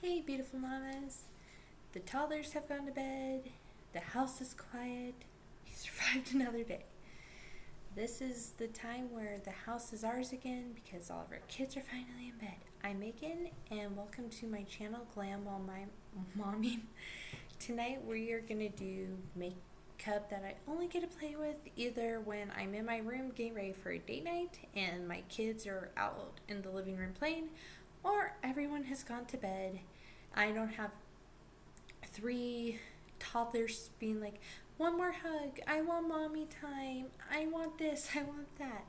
Hey, beautiful mamas. The toddlers have gone to bed. The house is quiet. We survived another day. This is the time where the house is ours again because all of our kids are finally in bed. I'm Megan, and welcome to my channel, Glam While My Momming. Tonight we are going to do makeup that I only get to play with either when I'm in my room getting ready for a date night and my kids are out in the living room playing, or everyone has gone to bed. I don't have 3 toddlers being like, one more hug, I want mommy time, I want this, I want that.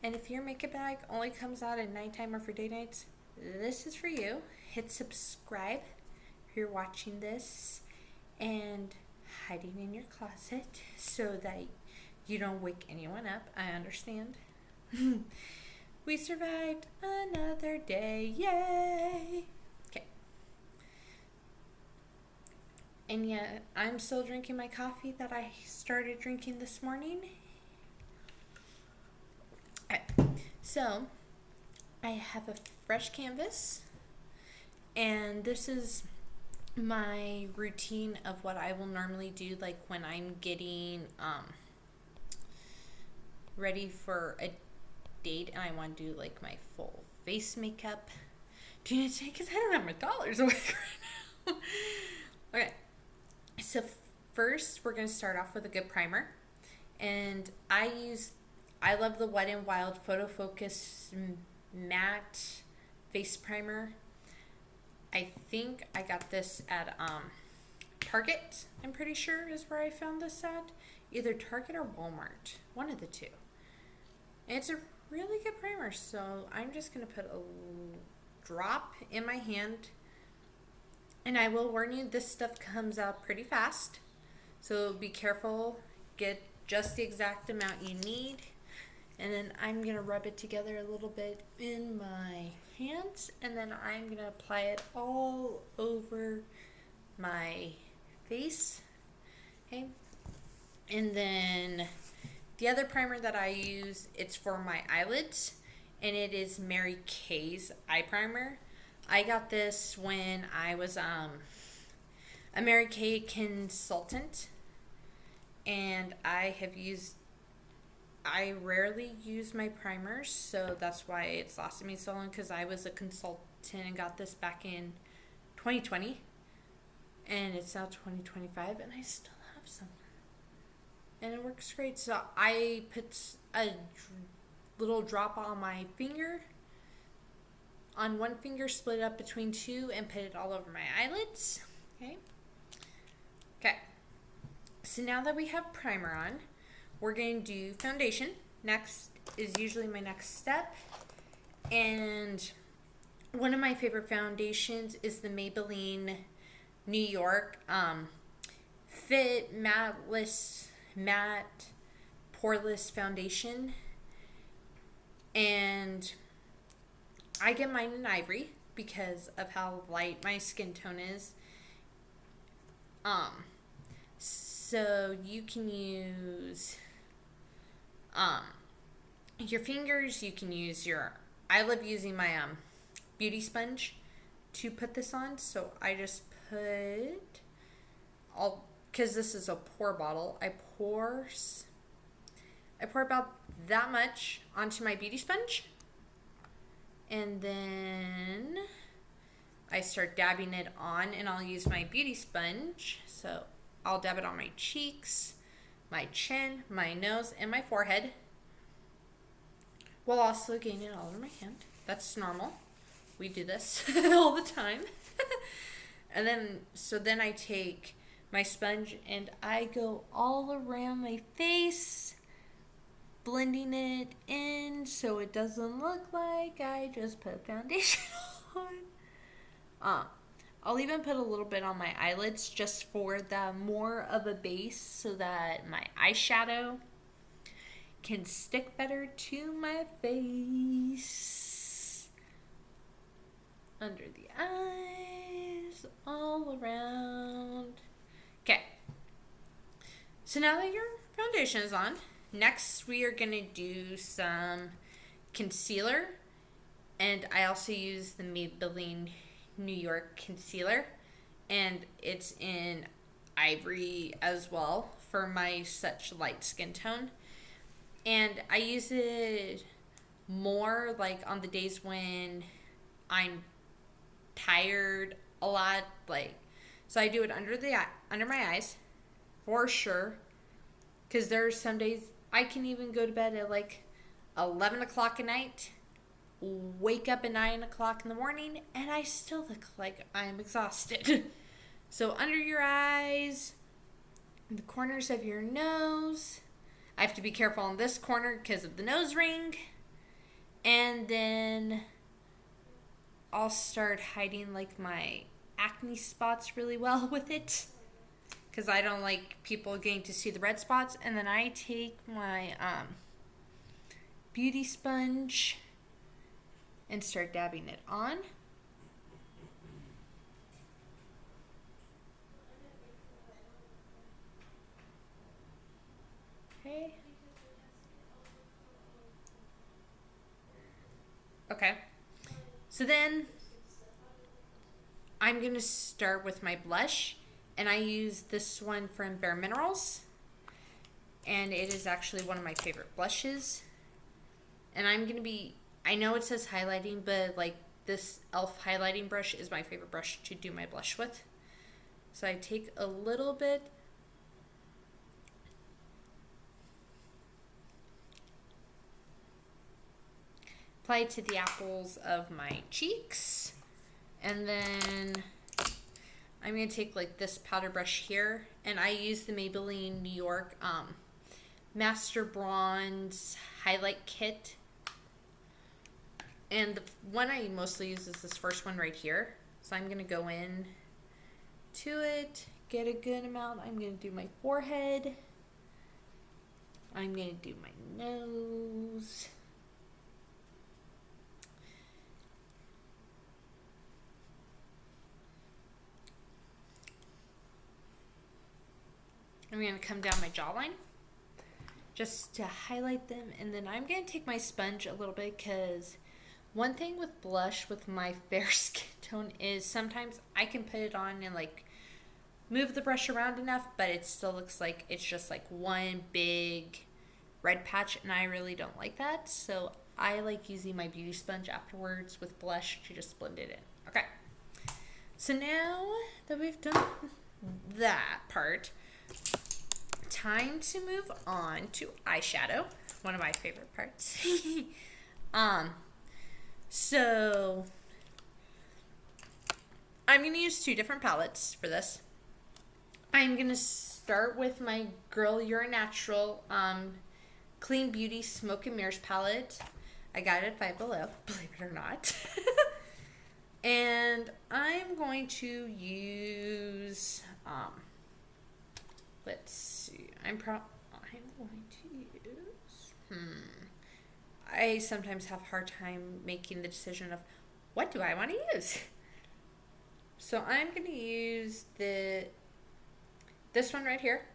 And if your makeup bag only comes out at nighttime or for day nights, this is for you. Hit subscribe if you're watching this and hiding in your closet so that you don't wake anyone up. I understand. We survived another day. Yay! Okay. And yet, I'm still drinking my coffee that I started drinking this morning. Alright, so I have a fresh canvas, and this is my routine of what I will normally do, like when I'm getting ready for a date and I want to do like my full face makeup. Do you know, because I don't have my dollars away right now. Okay, so first we're going to start off with a good primer, and I love the Wet n Wild Photo Focus matte face primer. I think I got this at Target, I'm pretty sure is where I found this at. Either Target or Walmart, one of the two. And it's a really good primer, so I'm just going to put a drop in my hand. And I will warn you, this stuff comes out pretty fast, so be careful. Get just the exact amount you need. And then I'm going to rub it together a little bit in my hands, and then I'm going to apply it all over my face. Okay. And then the other primer that I use, it's for my eyelids, and it is Mary Kay's eye primer. I got this when I was a Mary Kay consultant, and I rarely use my primers, so that's why it's lasted me so long, because I was a consultant and got this back in 2020, and it's now 2025, and I still have some. And it works great. So I put a little drop on my finger, on one finger, split it up between 2, and put it all over my eyelids. Okay. Okay. So now that we have primer on, we're going to do foundation. Next is usually my next step. And one of my favorite foundations is the Maybelline New York Fit Matte Poreless Foundation. And I get mine in ivory because of how light my skin tone is. So you can use your fingers, you can use I love using my beauty sponge to put this on. So I just because this is a pour bottle, I pour about that much onto my beauty sponge, and then I start dabbing it on, and I'll use my beauty sponge. So I'll dab it on my cheeks, my chin, my nose, and my forehead, while also getting it all over my hand. That's normal. We do this all the time. And then I take my sponge and I go all around my face, blending it in so it doesn't look like I just put foundation on. I'll even put a little bit on my eyelids just for the more of a base so that my eyeshadow can stick better to my face. Under the eyes, all around. Okay. So now that your foundation is on, next we are going to do some concealer. And I also use the Maybelline New York concealer, and it's in ivory as well for my such light skin tone. And I use it more like on the days when I'm tired a lot, like, so I do it under my eyes for sure, because there's some days I can even go to bed at like 11 o'clock at night, wake up at 9 o'clock in the morning, and I still look like I'm exhausted. So under your eyes, the corners of your nose. I have to be careful on this corner because of the nose ring. And then I'll start hiding like my acne spots really well with it, because I don't like people getting to see the red spots. And then I take my beauty sponge and start dabbing it on. Okay. Okay. So then I'm going to start with my blush, and I use this one from Bare Minerals, and it is actually one of my favorite blushes. And I'm going to be, I know it says highlighting, but like this e.l.f. highlighting brush is my favorite brush to do my blush with. So I take a little bit, apply it to the apples of my cheeks, and then I'm going to take like this powder brush here, and I use the Maybelline New York Master Bronze Highlight Kit. And the one I mostly use is this first one right here. So I'm going to go in to it, get a good amount. I'm going to do my forehead. I'm going to do my nose. I'm going to come down my jawline just to highlight them. And then I'm going to take my sponge a little bit, because one thing with blush with my fair skin tone is sometimes I can put it on and like move the brush around enough, but it still looks like it's just like one big red patch, and I really don't like that. So I like using my beauty sponge afterwards with blush to just blend it in. Okay. So now that we've done that part, time to move on to eyeshadow, one of my favorite parts. So I'm going to use two different palettes for this. I'm going to start with my Girl You're a Natural Clean Beauty Smoke and Mirrors palette. I got it at Five Below, believe it or not. And I'm going to use let's see. I'm going to use. I sometimes have a hard time making the decision of what do I want to use. So I'm going to use this one right here,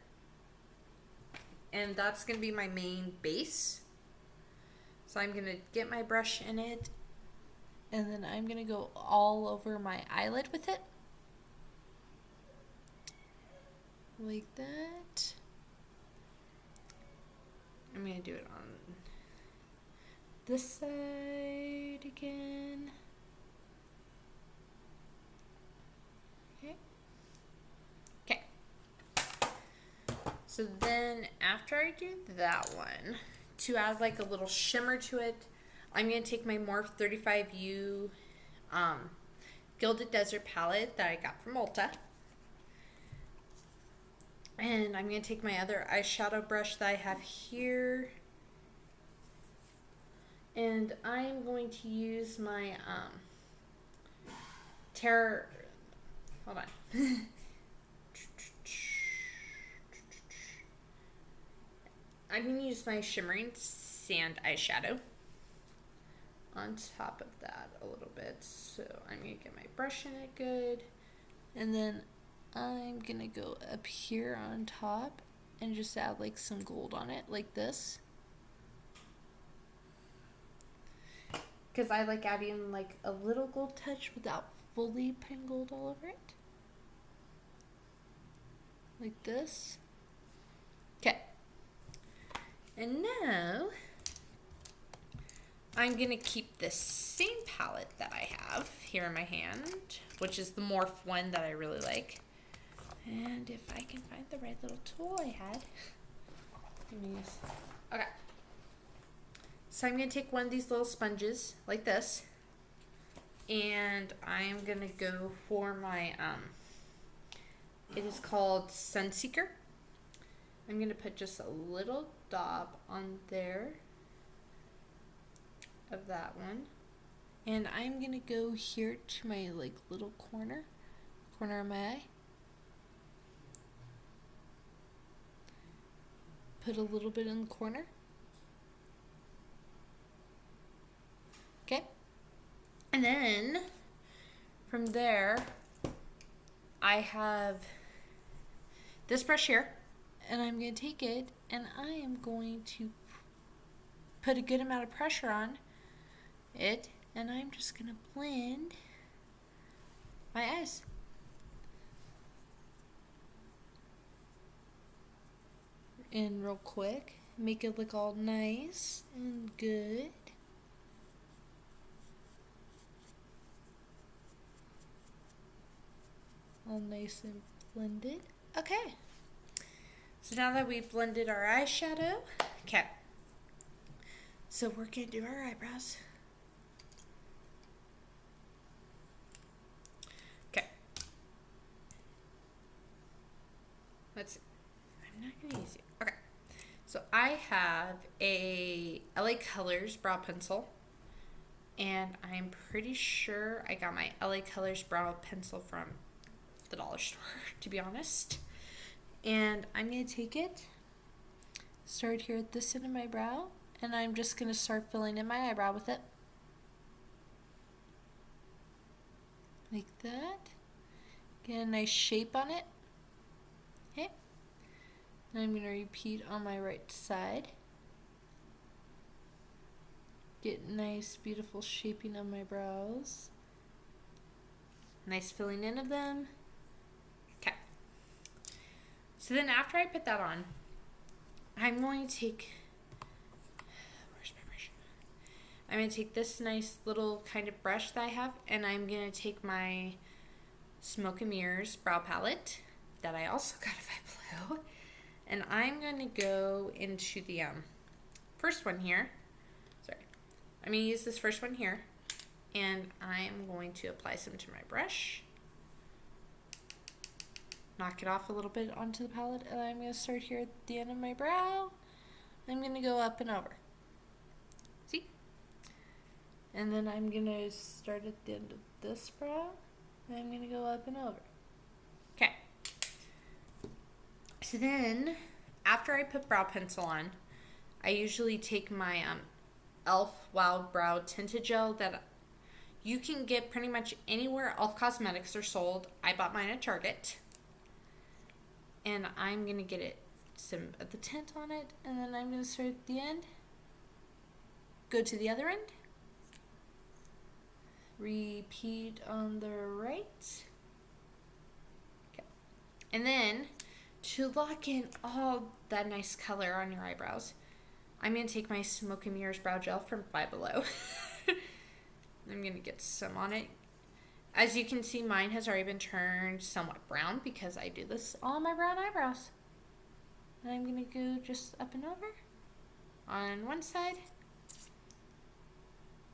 and that's going to be my main base. So I'm going to get my brush in it, and then I'm going to go all over my eyelid with it. Like that. I'm going to do it on this side again. Okay. Okay. So then after I do that one, to add like a little shimmer to it, I'm going to take my Morphe 35U Gilded Desert palette that I got from Ulta. And I'm going to take my other eyeshadow brush that I have here, and I'm going to use my hold on. I'm going to use my Shimmering Sand eyeshadow on top of that a little bit. So I'm going to get my brush in it good, and then I'm going to go up here on top and just add like some gold on it like this. Because I like adding like a little gold touch without fully pin gold all over it. Like this. Okay. And now I'm going to keep the same palette that I have here in my hand, which is the Morph one that I really like. And if I can find the right little tool I had. Okay. So I'm going to take one of these little sponges like this. And I'm going to go for my, it is called Sunseeker. I'm going to put just a little dab on there of that one. And I'm going to go here to my like little corner of my eye. Put a little bit in the corner. Okay. And then from there, I have this brush here, and I'm going to take it and I am going to put a good amount of pressure on it, and I'm just going to blend my eyes. In real quick, make it look all nice and good. All nice and blended. Okay. So now that we've blended our eyeshadow, okay. So we're going to do our eyebrows. Okay. Let's see. I'm not going to use it. Okay. So I have a LA Colors brow pencil. And I'm pretty sure I got my LA Colors brow pencil from the dollar store, to be honest. And I'm going to take it, start here at this end of my brow, and I'm just going to start filling in my eyebrow with it. Like that. Get a nice shape on it. Okay. And I'm going to repeat on my right side. Get nice, beautiful shaping on my brows. Nice filling in of them. Okay. So then after I put that on, I'm going to take, where's my brush? I'm going to take this nice little kind of brush that I have, and I'm going to take my Smoke and Mirrors brow palette that I also got at Five Below, and I'm going to go into the first one here. Sorry. I'm going to use this first one here, and I'm going to apply some to my brush. Knock it off a little bit onto the palette, and I'm going to start here at the end of my brow. I'm going to go up and over. See? And then I'm going to start at the end of this brow, and I'm going to go up and over. Okay. So then, after I put brow pencil on, I usually take my e.l.f. Wild Brow Tinted Gel that you can get pretty much anywhere e.l.f. Cosmetics are sold. I bought mine at Target. And I'm going to get it some of the tint on it, and then I'm going to start at the end. Go to the other end. Repeat on the right. Okay. And then, to lock in all that nice color on your eyebrows, I'm going to take my Smoke and Mirrors Brow Gel from Five Below. I'm going to get some on it. As you can see, mine has already been turned somewhat brown because I do this all on my brown eyebrows. And I'm going to go just up and over on one side,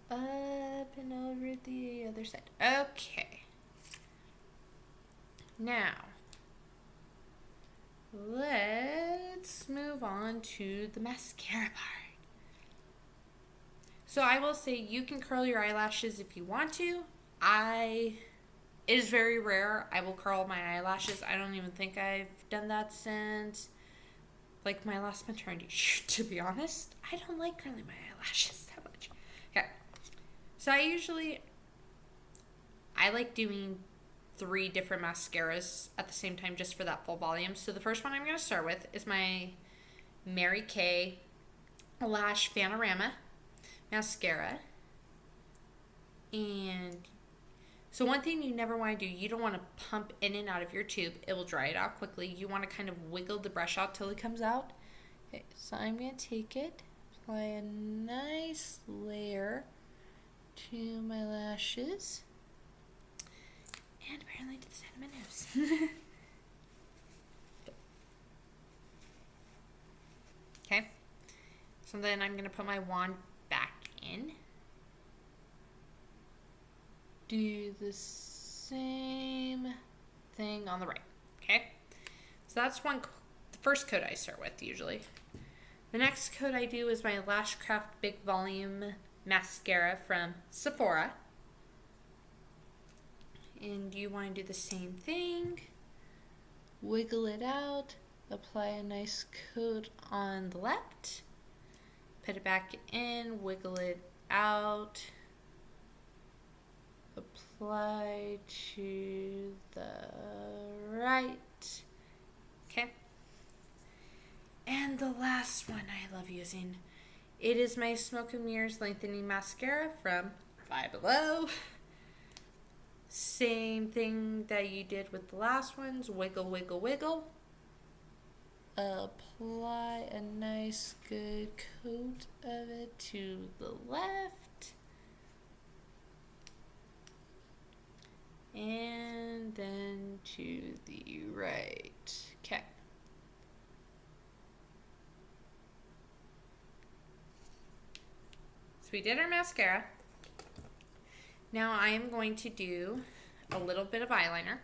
up and over the other side. Okay. Now, let's move on to the mascara part. So I will say you can curl your eyelashes if you want to. It is very rare I will curl my eyelashes. I don't even think I've done that since like my last maternity shoot, to be honest. I don't like curling my eyelashes that much. Okay. So I like doing 3 different mascaras at the same time just for that full volume. So the first one I'm going to start with is my Mary Kay Lash Panorama mascara. And So one thing you never want to do, you don't want to pump in and out of your tube. It will dry it out quickly. You want to kind of wiggle the brush out till it comes out. Okay, so I'm going to take it, apply a nice layer to my lashes. And apparently to the side of my nose. Okay. So then I'm going to put my wand back in. Do the same thing on the right. Okay. So that's the first coat I start with usually. The next coat I do is my Lashcraft Big Volume Mascara from Sephora. And you want to do the same thing. Wiggle it out. Apply a nice coat on the left. Put it back in. Wiggle it out. Apply to the right. Okay. And the last one I love using. It is my Smoke and Mirrors Lengthening Mascara from Five Below. Same thing that you did with the last ones. Wiggle, wiggle, wiggle. Apply a nice good coat of it to the left. And then to the right. Okay. So we did our mascara. Now I am going to do a little bit of eyeliner.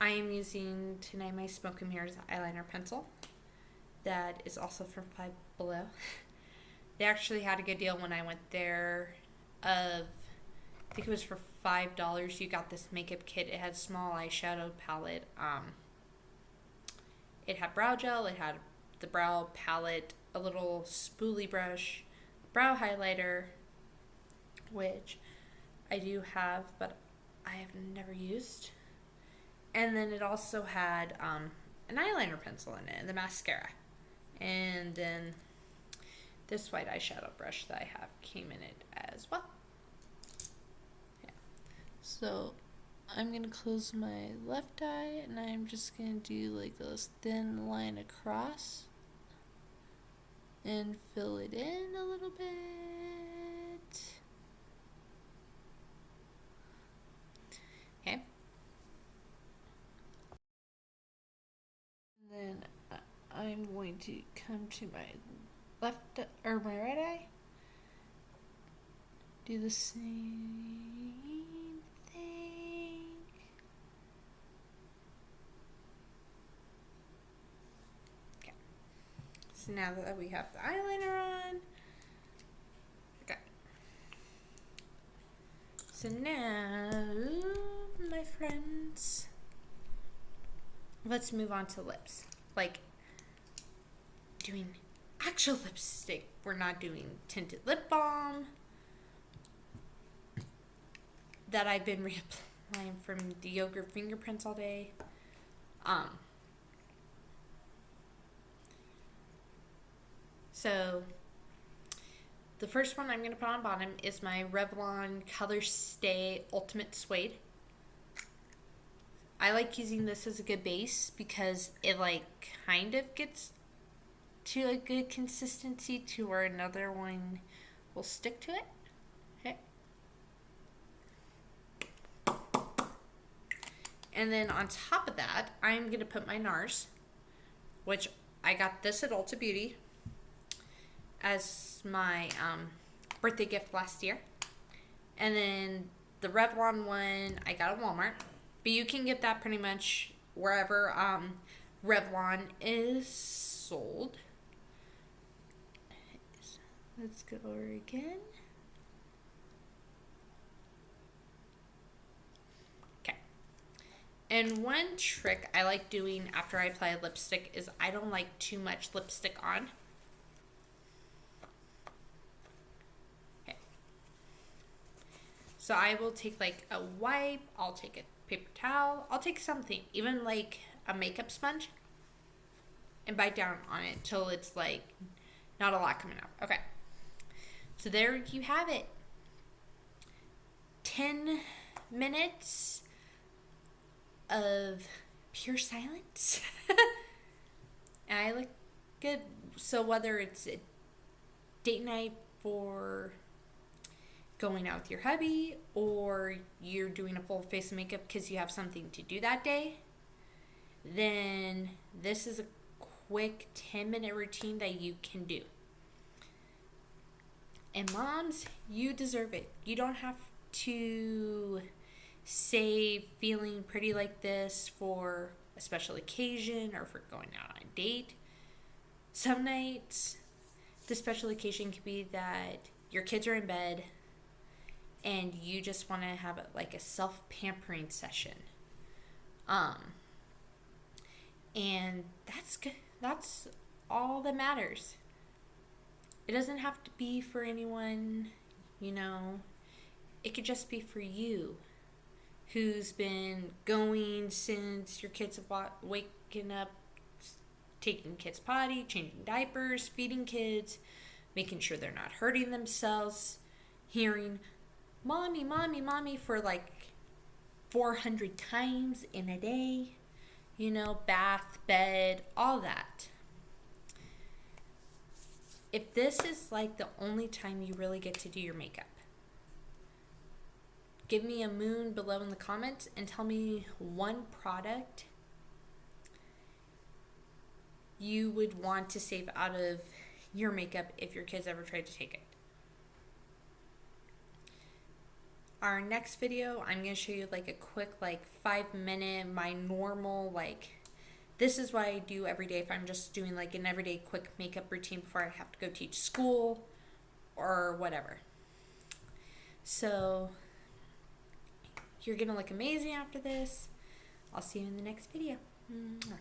I am using tonight my Smoke and Mirrors eyeliner pencil. That is also from Five Below. They actually had a good deal when I went there. I think it was for $5. You got this makeup kit. It had small eyeshadow palette. It had brow gel. It had the brow palette, a little spoolie brush, brow highlighter, which I do have, but I have never used. And then it also had an eyeliner pencil in it, and the mascara. And then this white eyeshadow brush that I have came in it as well. Yeah. So I'm going to close my left eye, and I'm just going to do like a thin line across and fill it in a little bit. Okay. And then I'm going to come to my left or my right eye. Do the same thing. Okay. So now that we have the eyeliner on, okay. So now, my friends, let's move on to lips. Like doing actual lipstick. We're not doing tinted lip balm that I've been reapplying from the Yogurt Fingerprints all day. So the first one I'm going to put on bottom is my Revlon Color Stay Ultimate Suede. I like using this as a good base because it like kind of gets to a good consistency to where another one will stick to it. Okay. And then on top of that, I'm going to put my NARS, which I got this at Ulta Beauty as my birthday gift last year. And then the Revlon one I got at Walmart. But you can get that pretty much wherever Revlon is sold. Let's go over again. Okay. And one trick I like doing after I apply a lipstick is I don't like too much lipstick on. Okay. So I will take like a wipe, I'll take a paper towel, I'll take something, even like a makeup sponge, and bite down on it till it's like not a lot coming out. Okay. So there you have it. 10 minutes of pure silence. And I look good. So whether it's a date night for going out with your hubby, or you're doing a full face of makeup because you have something to do that day, then this is a quick 10-minute routine that you can do. And moms, you deserve it. You don't have to save feeling pretty like this for a special occasion or for going out on a date. Some nights, the special occasion could be that your kids are in bed and you just want to have like a self-pampering session. And that's good. That's all that matters. It doesn't have to be for anyone, It could just be for you, who's been going since your kids have waking up, taking kids potty, changing diapers, feeding kids, making sure they're not hurting themselves, hearing mommy, mommy, mommy for like 400 times in a day, bath, bed, all that. If this is like the only time you really get to do your makeup, give me a moon below in the comments and tell me one product you would want to save out of your makeup if your kids ever tried to take it. Our next video, I'm going to show you like a quick 5-minute, my normal this is what I do every day if I'm just doing like an everyday quick makeup routine before I have to go teach school or whatever. So you're going to look amazing after this. I'll see you in the next video. Mwah.